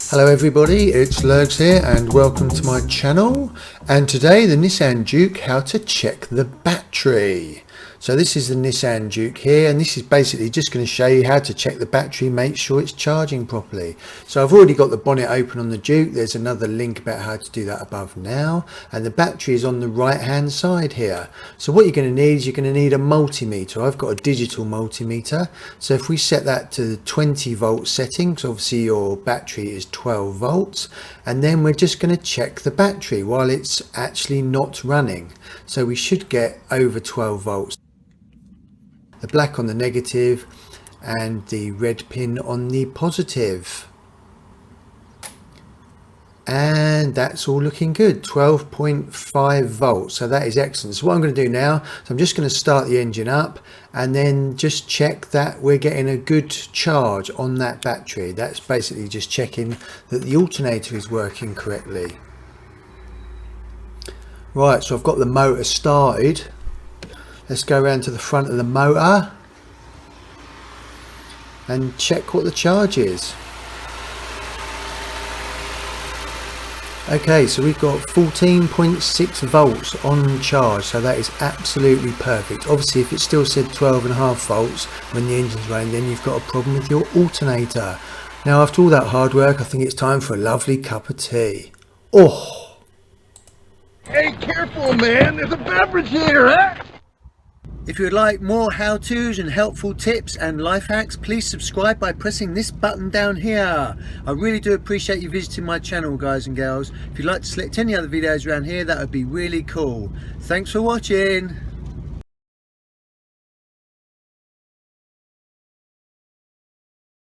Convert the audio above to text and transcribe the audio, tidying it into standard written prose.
Hello everybody, it's Lurgs here and welcome to my channel. And today the Nissan Juke, how to check the battery. So this is the Nissan Juke here, and this is basically just going to show you how to check the battery, make sure it's charging properly. So I've already got the bonnet open on the Juke. There's another link about how to do that above now, and the battery is on the right hand side here. So what you're going to need is you're going to need a multimeter. I've got a digital multimeter, so if we set that to the 20 volt setting, because obviously your battery is 12 volts, and then we're just going to check the battery while it's actually not running. So we should get over 12 volts. The black on the negative and the red pin on the positive, and that's all looking good. 12.5 volts, so that is excellent. So what I'm going to do now, so I'm just going to start the engine up and then just check that we're getting a good charge on that battery. That's basically just checking that the alternator is working correctly. Right, so I've got the motor started. Let's go around to the front of the motor and check what the charge is. Okay, so we've got 14.6 volts on charge, so that is absolutely perfect. Obviously, if it still said 12.5 volts when the engine's running, then you've got a problem with your alternator. Now, after all that hard work, I think it's time for a lovely cup of tea. Oh! Hey, careful, man! There's a beverage here, huh? If you would like more how-tos and helpful tips and life hacks, please subscribe by pressing this button down here. I really do appreciate you visiting my channel, guys and girls. If you'd like to select any other videos around here, that would be really cool. Thanks for watching.